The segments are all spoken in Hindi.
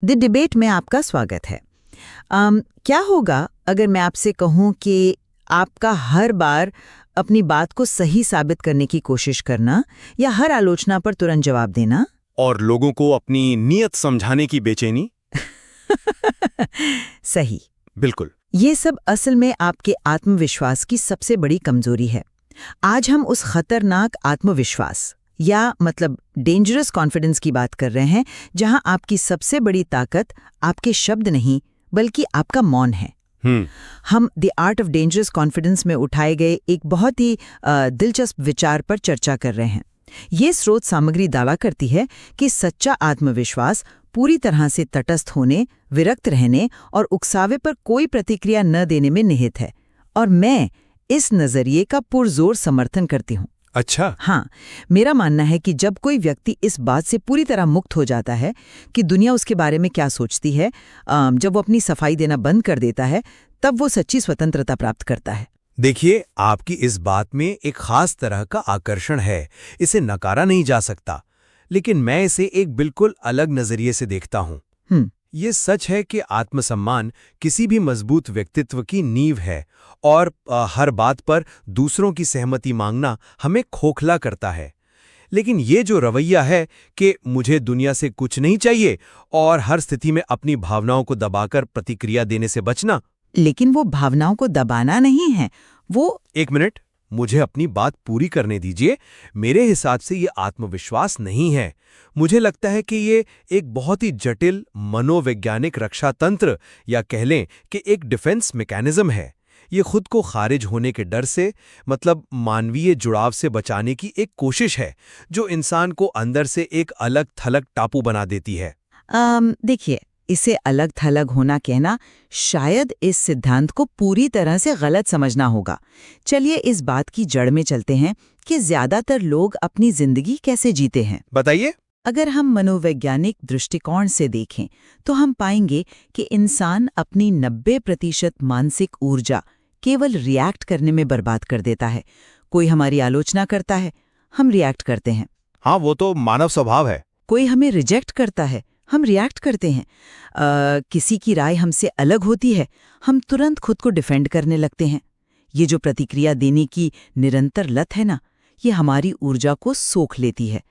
द डिबेट में आपका स्वागत है। क्या होगा अगर मैं आपसे कहूं कि आपका हर बार अपनी बात को सही साबित करने की कोशिश करना या हर आलोचना पर तुरंत जवाब देना? और लोगों को अपनी नीयत समझाने की बेचैनी। सही। बिल्कुल। ये सब असल में आपके आत्मविश्वास की सबसे बड़ी कमजोरी है। आज हम उस खतरनाक आत्मविश्वास या मतलब डेंजरस कॉन्फिडेंस की बात कर रहे हैं, जहां आपकी सबसे बड़ी ताकत आपके शब्द नहीं बल्कि आपका मौन है। हम the art of dangerous confidence में उठाए गए एक बहुत ही दिलचस्प विचार पर चर्चा कर रहे हैं। ये स्रोत सामग्री दावा करती है कि सच्चा आत्मविश्वास पूरी तरह से तटस्थ होने, विरक्त रहने और उकसावे पर कोई प्रतिक्रिया न देने में निहित है, और मैं इस नजरिए का पुरजोर समर्थन करती हूँ। अच्छा। हाँ, मेरा मानना है कि जब कोई व्यक्ति इस बात से पूरी तरह मुक्त हो जाता है कि दुनिया उसके बारे में क्या सोचती है, जब वो अपनी सफाई देना बंद कर देता है, तब वो सच्ची स्वतंत्रता प्राप्त करता है। देखिए, आपकी इस बात में एक खास तरह का आकर्षण है, इसे नकारा नहीं जा सकता, लेकिन मैं इसे एक बिल्कुल अलग नजरिए से देखता हूँ। ये सच है कि आत्मसम्मान किसी भी मजबूत व्यक्तित्व की नींव है, और हर बात पर दूसरों की सहमति मांगना हमें खोखला करता है। लेकिन ये जो रवैया है कि मुझे दुनिया से कुछ नहीं चाहिए और हर स्थिति में अपनी भावनाओं को दबाकर प्रतिक्रिया देने से बचना। लेकिन वो भावनाओं को दबाना नहीं है, वो एक मिनट, मुझे अपनी बात पूरी करने दीजिए। मेरे हिसाब से ये आत्मविश्वास नहीं है। मुझे लगता है कि ये एक बहुत ही जटिल मनोवैज्ञानिक रक्षा तंत्र, या कह लें कि एक डिफेंस मैकेनिज्म है। ये खुद को खारिज होने के डर से, मतलब मानवीय जुड़ाव से बचाने की एक कोशिश है, जो इंसान को अंदर से एक अलग थलग टापू बना देती है। देखिए, इसे अलग थलग होना कहना शायद इस सिद्धांत को पूरी तरह से गलत समझना होगा। चलिए इस बात की जड़ में चलते हैं कि ज्यादातर लोग अपनी जिंदगी कैसे जीते हैं। बताइए। अगर हम मनोवैज्ञानिक दृष्टिकोण से देखें तो हम पाएंगे कि इंसान अपनी 90% मानसिक ऊर्जा केवल रिएक्ट करने में बर्बाद कर देता है। कोई हमारी आलोचना करता है, हम रिएक्ट करते हैं। हाँ, वो तो मानव स्वभाव है। कोई हमें रिजेक्ट करता है, हम रिएक्ट करते हैं। किसी की राय हमसे अलग होती है, हम तुरंत खुद को डिफेंड करने लगते हैं। ये जो प्रतिक्रिया देने की निरंतर लत है ना, ये हमारी ऊर्जा को सोख लेती है।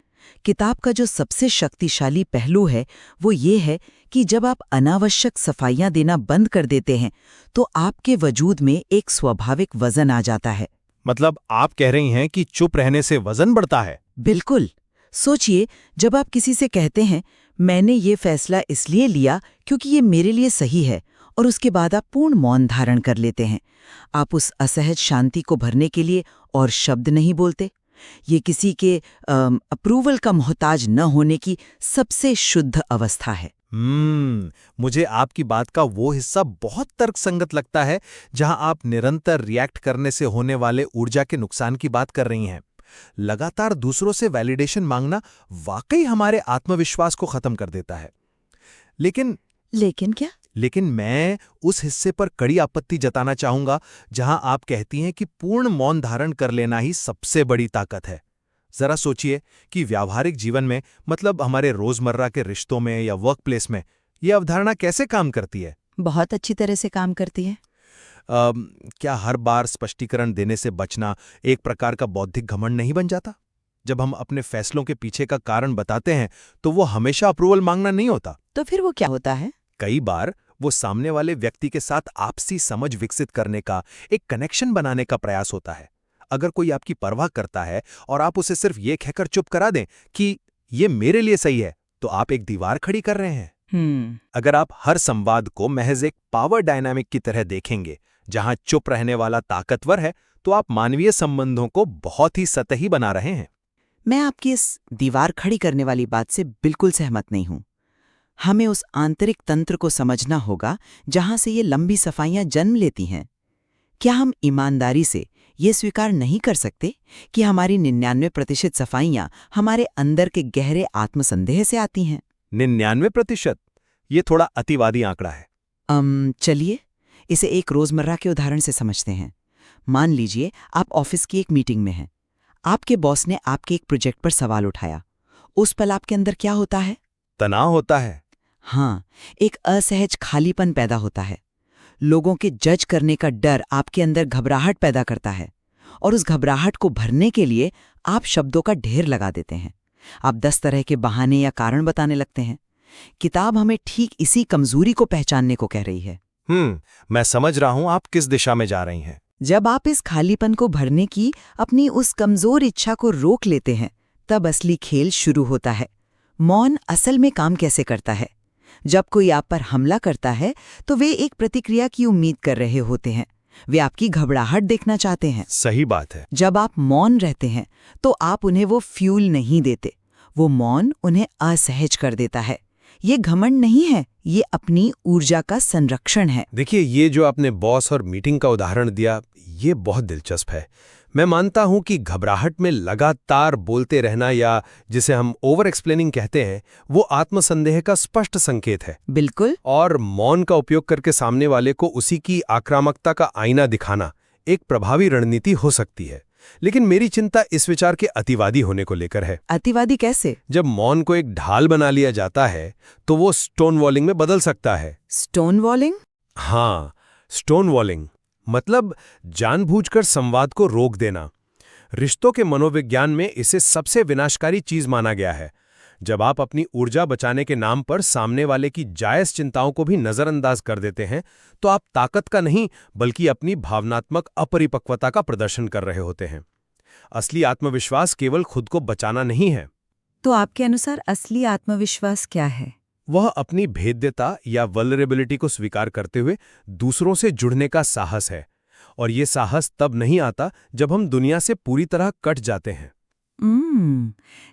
किताब का जो सबसे शक्तिशाली पहलू है वो ये है कि जब आप अनावश्यक सफाइयां देना बंद कर देते हैं तो आपके वजूद में एक स्वाभाविक वजन आ जाता है। मतलब आप कह रही हैं कि चुप रहने से वजन बढ़ता है? बिल्कुल। सोचिए, जब आप किसी से कहते हैं मैंने ये फैसला इसलिए लिया क्योंकि ये मेरे लिए सही है, और उसके बाद आप पूर्ण मौन धारण कर लेते हैं, आप उस असहज शांति को भरने के लिए और शब्द नहीं बोलते। ये किसी के अप्रूवल का मोहताज न होने की सबसे शुद्ध अवस्था है। मुझे आपकी बात का वो हिस्सा बहुत तर्कसंगत लगता है, जहां आप निरंतर रिएक्ट करने से होने वाले ऊर्जा के नुकसान की बात कर रही हैं। लगातार दूसरों से वैलिडेशन मांगना वाकई हमारे आत्मविश्वास को खत्म कर देता है। लेकिन क्या? लेकिन मैं उस हिस्से पर कड़ी आपत्ति जताना चाहूंगा जहां आप कहती हैं कि पूर्ण मौन धारण कर लेना ही सबसे बड़ी ताकत है। जरा सोचिए कि व्यावहारिक जीवन में, मतलब हमारे रोजमर्रा के रिश्तों में या वर्क प्लेस में, यह अवधारणा कैसे काम करती है? बहुत अच्छी तरह से काम करती है। क्या हर बार स्पष्टीकरण देने से बचना एक प्रकार का बौद्धिक घमंड नहीं बन जाता? जब हम अपने फैसलों के पीछे का कारण बताते हैं तो वो हमेशा अप्रूवल मांगना नहीं होता। तो फिर वो क्या होता है? कई बार वो सामने वाले व्यक्ति के साथ आपसी समझ विकसित करने का, एक कनेक्शन बनाने का प्रयास होता है। अगर कोई आपकी परवाह करता है और आप उसे सिर्फ ये कहकर चुप करा दें कि ये मेरे लिए सही है, तो आप एक दीवार खड़ी कर रहे हैं। अगर आप हर संवाद को महज एक पावर डायनामिक की तरह देखेंगे, जहां चुप रहने वाला ताकतवर है, तो आप मानवीय संबंधों को बहुत ही सतही बना रहे हैं। मैं आपकी इस दीवार खड़ी करने वाली बात से बिल्कुल सहमत नहीं हूं। हमें उस आंतरिक तंत्र को समझना होगा जहां से ये लंबी सफाइयां जन्म लेती हैं। क्या हम ईमानदारी से ये स्वीकार नहीं कर सकते कि हमारी 99% सफाइयां हमारे अंदर के गहरे आत्मसंदेह से आती हैं? 99%? ये थोड़ा अतिवादी आंकड़ा है। चलिए इसे एक रोजमर्रा के उदाहरण से समझते हैं। मान लीजिए आप ऑफिस की एक मीटिंग में हैं। आपके बॉस ने आपके एक प्रोजेक्ट पर सवाल उठाया। उस पल आपके अंदर क्या होता है? तनाव होता है। हाँ, एक असहज खालीपन पैदा होता है। लोगों के जज करने का डर आपके अंदर घबराहट पैदा करता है, और उस घबराहट को भरने के लिए आप शब्दों का ढेर लगा देते हैं। आप 10 तरह के बहाने या कारण बताने लगते हैं। किताब हमें ठीक इसी कमजोरी को पहचानने को कह रही है। मैं समझ रहा हूं आप किस दिशा में जा रही हैं। जब आप इस खालीपन को भरने की अपनी उस कमजोर इच्छा को रोक लेते हैं, तब असली खेल शुरू होता है। मौन असल में काम कैसे करता है? जब कोई आप पर हमला करता है तो वे एक प्रतिक्रिया की उम्मीद कर रहे होते हैं। वे आपकी घबराहट देखना चाहते हैं। सही बात है। जब आप मौन रहते हैं तो आप उन्हें वो फ्यूल नहीं देते। वो मौन उन्हें असहज कर देता है। ये घमंड नहीं है, ये अपनी ऊर्जा का संरक्षण है। देखिए, ये जो आपने बॉस और मीटिंग का उदाहरण दिया, ये बहुत दिलचस्प है। मैं मानता हूं कि घबराहट में लगातार बोलते रहना, या जिसे हम ओवर एक्सप्लेनिंग कहते हैं, वो आत्मसंदेह का स्पष्ट संकेत है। बिल्कुल। और मौन का उपयोग करके सामने वाले को उसी की आक्रामकता का आईना दिखाना एक प्रभावी रणनीति हो सकती है। लेकिन मेरी चिंता इस विचार के अतिवादी होने को लेकर है। अतिवादी कैसे? जब मौन को एक ढाल बना लिया जाता है तो वो स्टोन वॉलिंग में बदल सकता है। स्टोन वॉलिंग? हाँ, स्टोन वॉलिंग मतलब जानबूझकर संवाद को रोक देना। रिश्तों के मनोविज्ञान में इसे सबसे विनाशकारी चीज माना गया है। जब आप अपनी ऊर्जा बचाने के नाम पर सामने वाले की जायज चिंताओं को भी नजरअंदाज कर देते हैं, तो आप ताकत का नहीं बल्कि अपनी भावनात्मक अपरिपक्वता का प्रदर्शन कर रहे होते हैं। असली आत्मविश्वास केवल खुद को बचाना नहीं है। तो आपके अनुसार असली आत्मविश्वास क्या है? वह अपनी भेद्यता या वल्नरेबिलिटी को स्वीकार करते हुए दूसरों से जुड़ने का साहस है। और ये साहस तब नहीं आता जब हम दुनिया से पूरी तरह कट जाते हैं।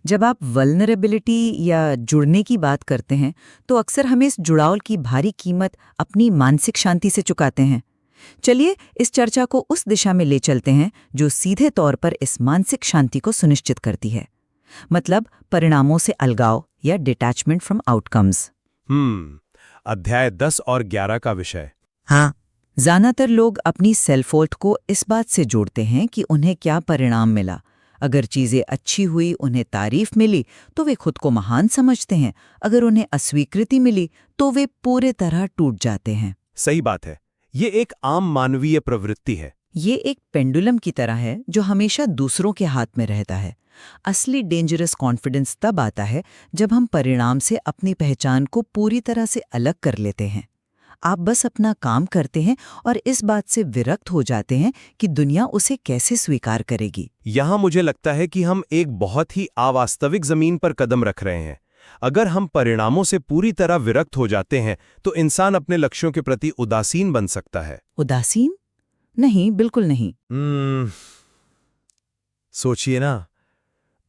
जब आप वल्नरेबिलिटी या जुड़ने की बात करते हैं तो अक्सर हमें इस जुड़ाव की भारी कीमत अपनी मानसिक शांति से चुकाते हैं। चलिए इस चर्चा को उस दिशा में ले चलते हैं जो सीधे तौर पर इस मानसिक शांति को सुनिश्चित करती है, मतलब परिणामों से अलगाव या डिटैचमेंट फ्रॉम आउटकम्स। अध्याय 10 और 11 का विषय। हाँ, ज्यादातर लोग अपनी सेल्फ वर्थ को इस बात से जोड़ते हैं कि उन्हें क्या परिणाम मिला। अगर चीजें अच्छी हुई, उन्हें तारीफ मिली, तो वे खुद को महान समझते हैं। अगर उन्हें अस्वीकृति मिली तो वे पूरे तरह टूट जाते हैं। सही बात है। ये एक आम मानवीय प्रवृत्ति है। ये एक पेंडुलम की तरह है जो हमेशा दूसरों के हाथ में रहता है। असली डेंजरस कॉन्फिडेंस तब आता है जब हम परिणाम से अपनी पहचान को पूरी तरह से अलग कर लेते हैं। आप बस अपना काम करते हैं और इस बात से विरक्त हो जाते हैं कि दुनिया उसे कैसे स्वीकार करेगी। यहाँ मुझे लगता है कि हम एक बहुत ही अवास्तविक जमीन पर कदम रख रहे हैं। अगर हम परिणामों से पूरी तरह विरक्त हो जाते हैं तो इंसान अपने लक्ष्यों के प्रति उदासीन बन सकता है। उदासीन? नहीं, बिल्कुल नहीं। सोचिए ना,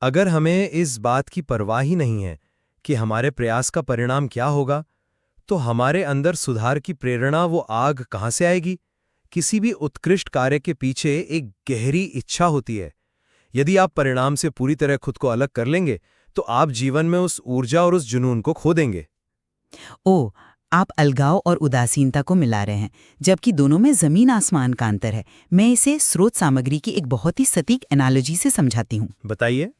अगर हमें इस बात की परवाह ही नहीं है कि हमारे प्रयास का परिणाम क्या होगा, तो हमारे अंदर सुधार की प्रेरणा, वो आग कहाँ से आएगी? किसी भी उत्कृष्ट कार्य के पीछे एक गहरी इच्छा होती है। यदि आप परिणाम से पूरी तरह खुद को अलग कर लेंगे तो आप जीवन में उस ऊर्जा और उस जुनून को खो देंगे। ओह, आप अलगाव और उदासीनता को मिला रहे हैं, जबकि दोनों में जमीन आसमान का अंतर है। मैं इसे स्रोत सामग्री की एक बहुत ही सटीक एनालॉजी से समझाती हूँ। बताइए।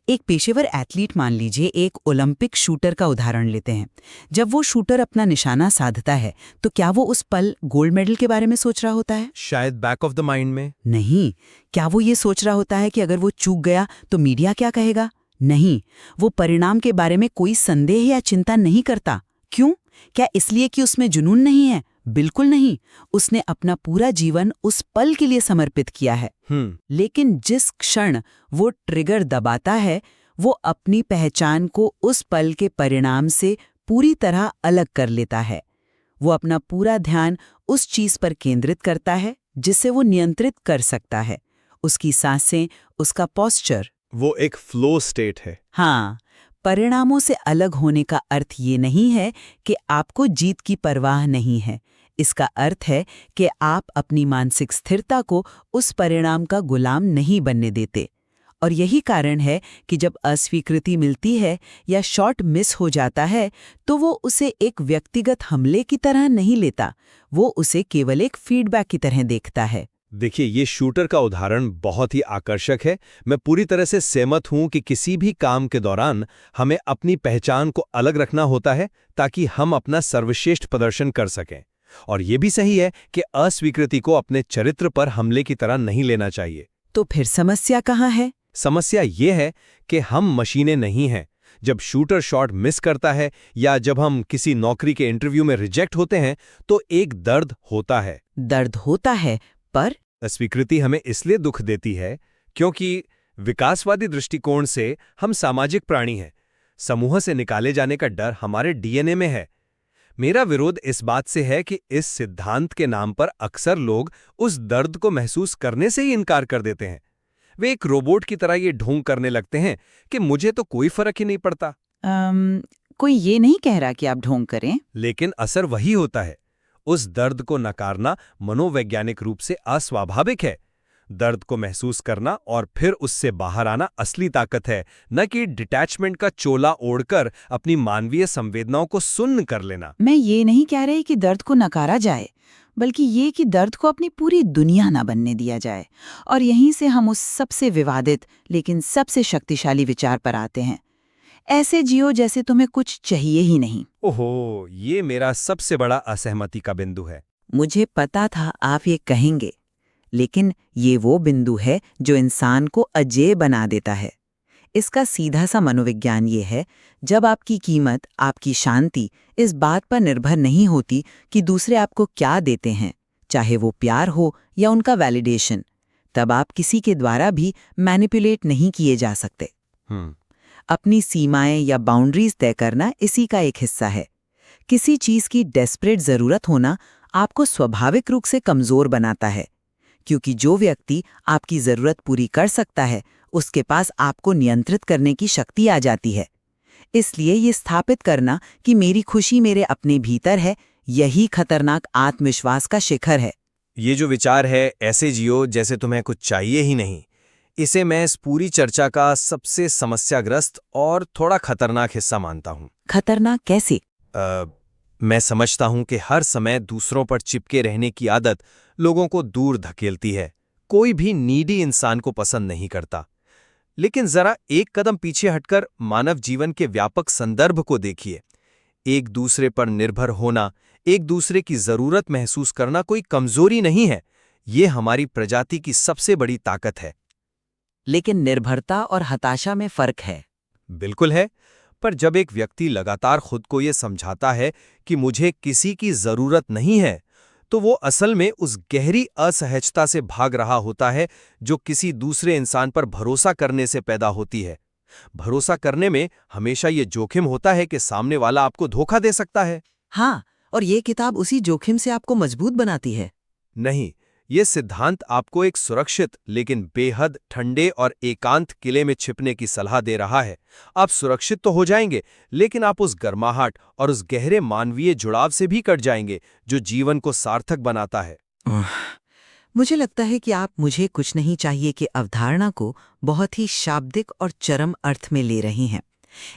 एक पेशेवर एथलीट, मान लीजिए एक ओलंपिक शूटर का उदाहरण लेते हैं। जब वो शूटर अपना निशाना साधता है तो क्या वो उस पल गोल्ड मेडल के बारे में सोच रहा होता है? शायद बैक ऑफ द माइंड में। नहीं। क्या वो ये सोच रहा होता है कि अगर वो चूक गया तो मीडिया क्या कहेगा? नहीं। वो परिणाम के बारे में कोई संदेह या चिंता नहीं करता। क्यों? क्या इसलिए कि उसमें जुनून नहीं है? बिल्कुल नहीं। उसने अपना पूरा जीवन उस पल के लिए समर्पित किया है। लेकिन जिस क्षण वो ट्रिगर दबाता है, वो अपनी पहचान को उस पल के परिणाम से पूरी तरह अलग कर लेता है। वो अपना पूरा ध्यान उस चीज पर केंद्रित करता है जिसे वो नियंत्रित कर सकता है। उसकी सांसें, उसका पोस्चर। वो एक फ्लो स्टेट है। हाँ, परिणामों से अलग होने का अर्थ ये नहीं है कि आपको जीत की परवाह नहीं है। इसका अर्थ है कि आप अपनी मानसिक स्थिरता को उस परिणाम का गुलाम नहीं बनने देते। और यही कारण है कि जब अस्वीकृति मिलती है या शॉट मिस हो जाता है तो वो उसे एक व्यक्तिगत हमले की तरह नहीं लेता, वो उसे केवल एक फीडबैक की तरह देखता है। देखिए, ये शूटर का उदाहरण बहुत ही आकर्षक है। मैं पूरी तरह से सहमत हूं कि किसी भी काम के दौरान हमें अपनी पहचान को अलग रखना होता है ताकि हम अपना सर्वश्रेष्ठ प्रदर्शन कर सकें। और ये भी सही है कि अस्वीकृति को अपने चरित्र पर हमले की तरह नहीं लेना चाहिए। तो फिर समस्या कहाँ है? समस्या ये है कि हम मशीनें नहीं हैं। जब शूटर शॉट मिस करता है या जब हम किसी नौकरी के इंटरव्यू में रिजेक्ट होते हैं तो एक दर्द होता है। दर्द होता है, पर अस्वीकृति हमें इसलिए दुख देती है क्योंकि विकासवादी दृष्टिकोण से हम सामाजिक प्राणी हैं। समूह से निकाले जाने का डर हमारे डीएनए में है। मेरा विरोध इस बात से है कि इस सिद्धांत के नाम पर अक्सर लोग उस दर्द को महसूस करने से ही इनकार कर देते हैं। वे एक रोबोट की तरह ये ढोंग करने लगते हैं कि मुझे तो कोई फर्क ही नहीं पड़ता। कोई ये नहीं कह रहा कि आप ढोंग करें, लेकिन असर वही होता है। उस दर्द को नकारना मनोवैज्ञानिक रूप से अस्वाभाविक है। दर्द को महसूस करना और फिर उससे बाहर आना असली ताकत है, न कि डिटैचमेंट का चोला ओढ़कर अपनी मानवीय संवेदनाओं को सुन्न कर लेना। मैं ये नहीं कह रही कि दर्द को नकारा जाए, बल्कि ये कि दर्द को अपनी पूरी दुनिया ना बनने दिया जाए। और यहीं से हम उस सबसे विवादित लेकिन सबसे शक्तिशाली विचार पर आते हैं। ऐसे जियो जैसे तुम्हें कुछ चाहिए ही नहीं। ओहो, ये मेरा सबसे बड़ा असहमति का बिंदु है। मुझे पता था आप ये कहेंगे, लेकिन ये वो बिंदु है जो इंसान को अजेय बना देता है। इसका सीधा सा मनोविज्ञान ये है, जब आपकी कीमत, आपकी शांति इस बात पर निर्भर नहीं होती कि दूसरे आपको क्या देते हैं, चाहे वो प्यार हो या उनका वैलिडेशन, तब आप किसी के द्वारा भी मैनिपुलेट नहीं किए जा सकते। अपनी सीमाएं या बाउंड्रीज तय करना इसी का एक हिस्सा है। किसी चीज की डेस्परेट जरूरत होना आपको स्वाभाविक रूप से कमजोर बनाता है, क्योंकि जो व्यक्ति आपकी जरूरत पूरी कर सकता है उसके पास आपको नियंत्रित करने की शक्ति आ जाती है। इसलिए ये स्थापित करना कि मेरी खुशी मेरे अपने भीतर है, यही खतरनाक आत्मविश्वास का शिखर है। ये जो विचार है, ऐसे जियो जैसे तुम्हें कुछ चाहिए ही नहीं, इसे मैं इस पूरी चर्चा का सबसे समस्याग्रस्त और थोड़ा खतरनाक हिस्सा मानता हूँ। खतरनाक कैसे? मैं समझता हूँ कि हर समय दूसरों पर चिपके रहने की आदत लोगों को दूर धकेलती है। कोई भी नीडी इंसान को पसंद नहीं करता। लेकिन जरा एक कदम पीछे हटकर मानव जीवन के व्यापक संदर्भ को देखिए। एक दूसरे पर निर्भर होना, एक दूसरे की जरूरत महसूस करना कोई कमजोरी नहीं है। ये हमारी प्रजाति की सबसे बड़ी ताकत है। लेकिन निर्भरता और हताशा में फर्क है। बिल्कुल है, पर जब एक व्यक्ति लगातार खुद को ये समझाता है कि मुझे किसी की जरूरत नहीं है, तो वो असल में उस गहरी असहजता से भाग रहा होता है जो किसी दूसरे इंसान पर भरोसा करने से पैदा होती है। भरोसा करने में हमेशा ये जोखिम होता है कि सामने वाला आपको धोखा दे सकता है। हाँ, और ये किताब उसी जोखिम से आपको मजबूत बनाती है। नहीं, ये सिद्धांत आपको एक सुरक्षित लेकिन बेहद ठंडे और एकांत किले में छिपने की सलाह दे रहा है। आप सुरक्षित तो हो जाएंगे, लेकिन आप उस गर्माहट और उस गहरे मानवीय जुड़ाव से भी कट जाएंगे जो जीवन को सार्थक बनाता है। मुझे लगता है कि आप मुझे कुछ नहीं चाहिए कि अवधारणा को बहुत ही शाब्दिक और चरम अर्थ में ले रही हैं।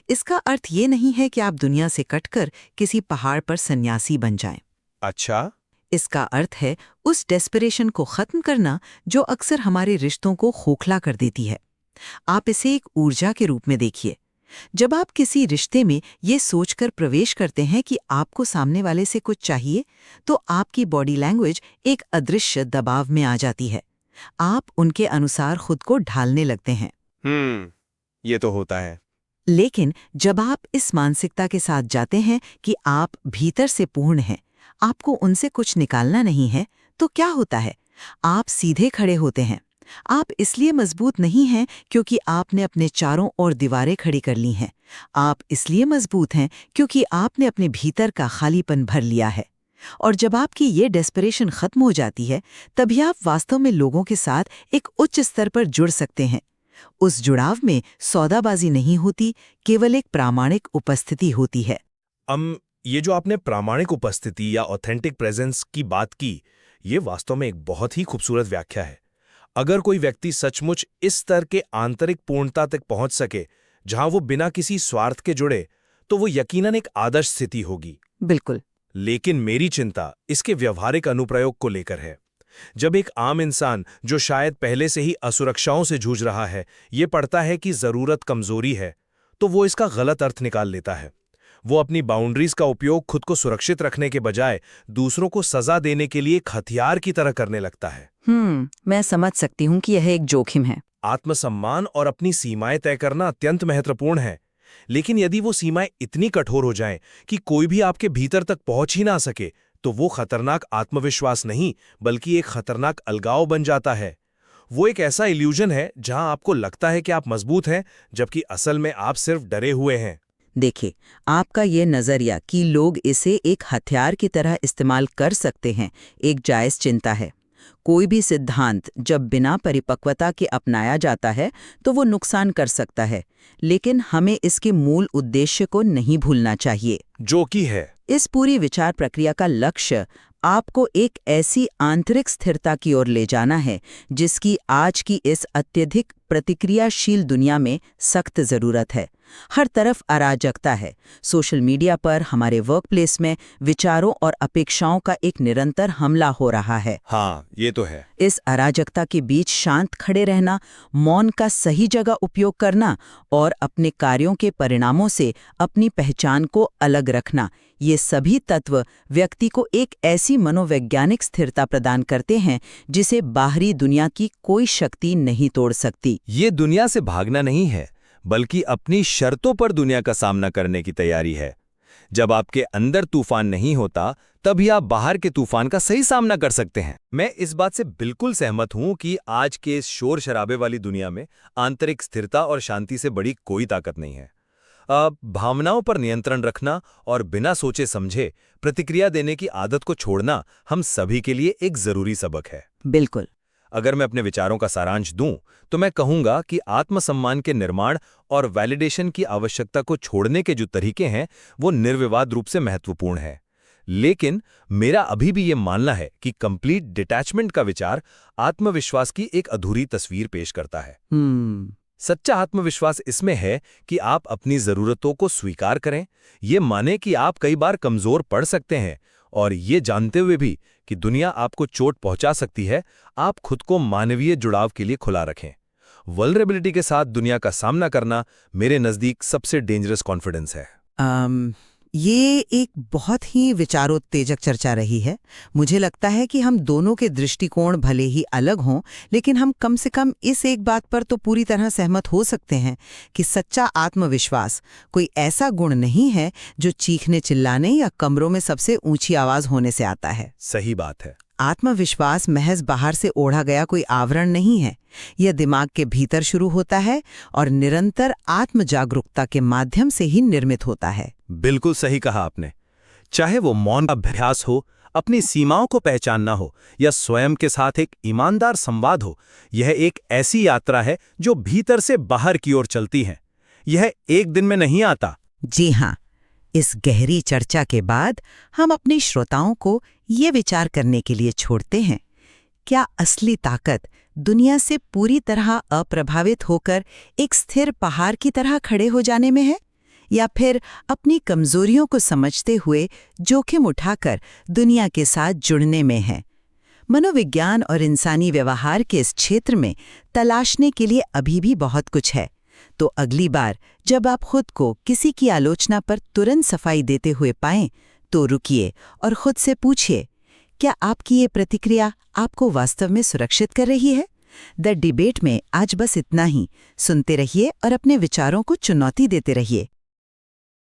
इसका अर्थ ये नहीं है कि आप दुनिया से कटकर किसी पहाड़ पर सन्यासी बन जाएं। अच्छा, इसका अर्थ है उस डेस्परेशन को खत्म करना जो अक्सर हमारे रिश्तों को खोखला कर देती है। आप इसे एक ऊर्जा के रूप में देखिए। जब आप किसी रिश्ते में ये सोचकर प्रवेश करते हैं कि आपको सामने वाले से कुछ चाहिए, तो आपकी बॉडी लैंग्वेज एक अदृश्य दबाव में आ जाती है। आप उनके अनुसार खुद को ढालने लगते हैं। ये तो होता है। लेकिन जब आप इस मानसिकता के साथ जाते हैं कि आप भीतर से पूर्ण हैं, आपको उनसे कुछ निकालना नहीं है, तो क्या होता है? आप सीधे खड़े होते हैं। आप इसलिए मजबूत नहीं हैं क्योंकि आपने अपने चारों ओर दीवारें खड़ी कर ली हैं। आप इसलिए मजबूत हैं क्योंकि आपने अपने भीतर का खालीपन भर लिया है। और जब आपकी ये डेस्परेशन खत्म हो जाती है, तभी आप वास्तव में लोगों के साथ एक उच्च स्तर पर जुड़ सकते हैं। उस जुड़ाव में सौदाबाजी नहीं होती, केवल एक प्रामाणिक उपस्थिति होती है। ये जो आपने प्रामाणिक उपस्थिति या ऑथेंटिक प्रेजेंस की बात की, ये वास्तव में एक बहुत ही खूबसूरत व्याख्या है। अगर कोई व्यक्ति सचमुच इस स्तर के आंतरिक पूर्णता तक पहुंच सके जहां वो बिना किसी स्वार्थ के जुड़े, तो वो यकीनन एक आदर्श स्थिति होगी। बिल्कुल। लेकिन मेरी चिंता इसके व्यवहारिक अनुप्रयोग को लेकर है। जब एक आम इंसान जो शायद पहले से ही असुरक्षाओं से जूझ रहा है, ये पढ़ता है कि जरूरत कमजोरी है, तो वो इसका गलत अर्थ निकाल लेता है। वो अपनी बाउंड्रीज का उपयोग खुद को सुरक्षित रखने के बजाय दूसरों को सजा देने के लिए एक हथियार की तरह करने लगता है। मैं समझ सकती हूँ कि यह एक जोखिम है। आत्मसम्मान और अपनी सीमाएं तय करना अत्यंत महत्वपूर्ण है, लेकिन यदि वो सीमाएं इतनी कठोर हो जाएं कि कोई भी आपके भीतर तक पहुंच ही ना सके, तो वो खतरनाक आत्मविश्वास नहीं बल्कि एक खतरनाक अलगाव बन जाता है। वो एक ऐसा इल्यूजन है जहां आपको लगता है कि आप मजबूत हैं, जबकि असल में आप सिर्फ डरे हुए हैं। देखिए, आपका ये नजरिया कि लोग इसे एक हथियार की तरह इस्तेमाल कर सकते हैं, एक जायज चिंता है। कोई भी सिद्धांत जब बिना परिपक्वता के अपनाया जाता है तो वो नुकसान कर सकता है, लेकिन हमें इसके मूल उद्देश्य को नहीं भूलना चाहिए, जो कि है इस पूरी विचार प्रक्रिया का लक्ष्य आपको एक ऐसी आंतरिक स्थिरता की ओर ले जाना है जिसकी आज की इस अत्यधिक प्रतिक्रियाशील दुनिया में सख्त जरूरत है। हर तरफ अराजकता है। सोशल मीडिया पर, हमारे वर्कप्लेस में विचारों और अपेक्षाओं का एक निरंतर हमला हो रहा है। हाँ, ये तो है। इस अराजकता के बीच शांत खड़े रहना, मौन का सही जगह उपयोग करना और अपने कार्यों के परिणामों से अपनी पहचान को अलग रखना, ये सभी तत्व व्यक्ति को एक ऐसी मनोवैज्ञानिक स्थिरता प्रदान करते हैं जिसे बाहरी दुनिया की कोई शक्ति नहीं तोड़ सकती। ये दुनिया से भागना नहीं है, बल्कि अपनी शर्तों पर दुनिया का सामना करने की तैयारी है। जब आपके अंदर तूफान नहीं होता, तभी आप बाहर के तूफान का सही सामना कर सकते हैं। मैं इस बात से बिल्कुल सहमत हूं कि आज के इस शोर शराबे वाली दुनिया में आंतरिक स्थिरता और शांति से बड़ी कोई ताकत नहीं है। भावनाओं पर नियंत्रण रखना और बिना सोचे समझे प्रतिक्रिया देने की आदत को छोड़ना हम सभी के लिए एक जरूरी सबक है। बिल्कुल। अगर मैं अपने विचारों का सारांश दूं, तो मैं कहूंगा कि आत्मसम्मान के निर्माण और वैलिडेशन की आवश्यकता को छोड़ने के जो तरीके हैं, वो निर्विवाद रूप से महत्वपूर्ण है। लेकिन मेरा अभी भी ये मानना है कि कंप्लीट डिटैचमेंट का विचार आत्मविश्वास की एक अधूरी तस्वीर पेश करता है। सच्चा आत्मविश्वास इसमें है कि आप अपनी जरूरतों को स्वीकार करें, ये माने कि आप कई बार कमजोर पड़ सकते हैं, और ये जानते हुए भी कि दुनिया आपको चोट पहुंचा सकती है, आप खुद को मानवीय जुड़ाव के लिए खुला रखें। वल्नरेबिलिटी के साथ दुनिया का सामना करना मेरे नज़दीक सबसे डेंजरस कॉन्फिडेंस है। ये एक बहुत ही विचारोत्तेजक चर्चा रही है। मुझे लगता है कि हम दोनों के दृष्टिकोण भले ही अलग हों, लेकिन हम कम से कम इस एक बात पर तो पूरी तरह सहमत हो सकते हैं कि सच्चा आत्मविश्वास कोई ऐसा गुण नहीं है जो चीखने चिल्लाने या कमरों में सबसे ऊंची आवाज होने से आता है। सही बात है। आत्मविश्वास महज बाहर से ओढ़ा गया कोई आवरण नहीं है। यह दिमाग के भीतर शुरू होता है और निरंतर आत्म जागरूकता के माध्यम से ही निर्मित होता है। बिल्कुल सही कहा आपने। चाहे वो मौन का अभ्यास हो, अपनी सीमाओं को पहचानना हो, या स्वयं के साथ एक ईमानदार संवाद हो, यह एक ऐसी यात्रा है जो भीतर से बाहर की ओर चलती है। यह एक दिन में नहीं आता। जी हाँ। इस गहरी चर्चा के बाद हम अपने श्रोताओं को ये विचार करने के लिए छोड़ते हैं, क्या असली ताकत दुनिया से पूरी तरह अप्रभावित होकर एक स्थिर पहाड़ की तरह खड़े हो जाने में है, या फिर अपनी कमजोरियों को समझते हुए जोखिम उठाकर दुनिया के साथ जुड़ने में है? मनोविज्ञान और इंसानी व्यवहार के इस क्षेत्र में तलाशने के लिए अभी भी बहुत कुछ है। तो अगली बार जब आप खुद को किसी की आलोचना पर तुरंत सफाई देते हुए पाएं, तो रुकिए और खुद से पूछिए, क्या आपकी ये प्रतिक्रिया आपको वास्तव में सुरक्षित कर रही है? द डिबेट में आज बस इतना ही। सुनते रहिए और अपने विचारों को चुनौती देते रहिए।